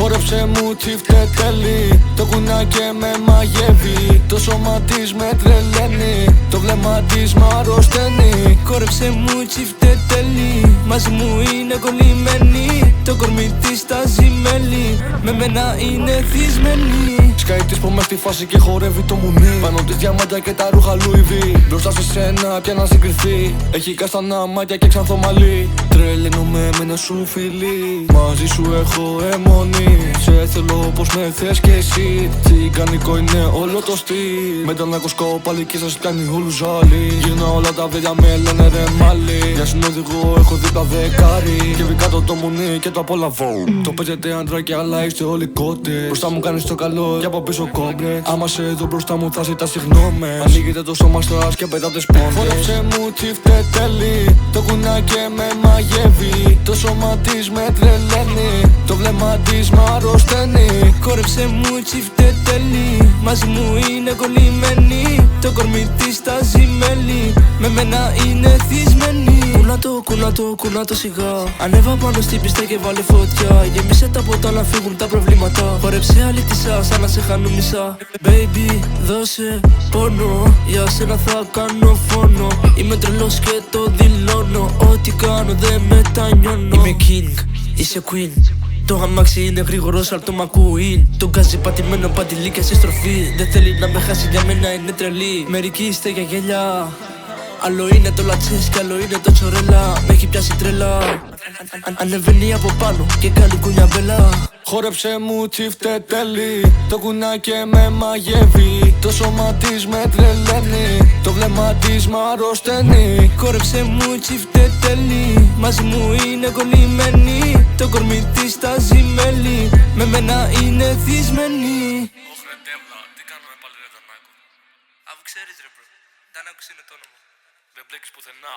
Χόρεψε μου τσιφτε τέλει, το κουνάκι με μαγεύει. Το σώμα της με τρελαίνει, το βλέμμα της μ' αρρωσταίνει. Χόρεψε μου τσιφτε τέλει, μαζί μου είναι κολλημένη. Το κορμί της τάζει μέλι, με μένα είναι θυσμένη. Σκάει της πω μες στη φάση και χορεύει το μουνί. Πάνω της διαμάντια και τα ρούχα Louis V. Μπροστά σε σένα πια να συγκριθεί, έχει καστανά μάτια και ξανθό μαλλί. Τρελαίνομαι με ένα σου φιλί, μαζί σου έχω αιμονή. Σε θέλω όπως με θες κι εσύ, τσιγκάνικο είναι όλο το στυλ. Με τον ακουσκό πάλι και σας κάνει όλους ζάλι. Γυρνάω όλα τα βίδια με λένε ρε μάλι. Για συνοδηγό έχω δίπλα δεκάρι, και κάτω το μουνί και το απολαβώ. Το παίζετε αντράκι αλλά είστε όλοι κότες. Μπροστά μου κάνεις το καλό και από πίσω κόμπρε. Άμα σε δω μπροστά μου θα ζητάς συγγνώμες. Ανοίγετε το σώμα σας και πετάτε σπόντες. Χόρεψε μου τσιφτε τέλει, το κουνάκι με μαγεύει. Το σώμα της με τρελαίνει, το βλέμμα της μ' αρρωσταίνει. Χόρεψε μου τσιφτε τέλει, μαζί μου είναι κολλημένη. Το κορμί της τάζει μέλι, με μένα είναι θυσμένη. Κούνα το σιγά. Ανέβα πάνω στην πίστα και βάλε φωτιά. Γεμίσε τα ποτά να φύγουν τα προβλήματα. Χόρεψε αλήτησα σαν να σε χάνουν μισά. Baby, δώσε πόνο, για σένα θα κάνω φόνο. Είμαι τρελός και το δηλώνω, ό,τι κάνω δεν μετανιώνω. Είμαι king, είσαι queen. Το αμάξι είναι γρήγορο σαν το McQueen. Το γκάζι πατημένο παντιλή και σε στροφή. Δεν θέλει να με χάσει, για μένα είναι τρελή. Μερικοί είστε για γέλια, άλλο είναι το λατσές και άλλο είναι το τσορέλα. Με έχει πιάσει τρέλα, ανεβαίνει από πάνω και κάνει κουνιαμπέλα. Χόρεψε μου τσιφτε τέλει, το κουνάκι με μαγεύει. Το σώμα της με τρελαίνει, το βλέμμα της μ' αρρωσταίνει. Χόρεψε μου τσιφτε τέλει, μαζί μου είναι κολλημένη. Το κορμί της τάζει μέλι, με μένα είναι θυσμένη. Ωχ ρε ντέμπλα, τι κάνουμε πάλι ρε Δανάκο. Αφού ξέρεις ρε μπρο, Δανάκος είναι το όνομα. Δεν μπλέκεις πουθενά.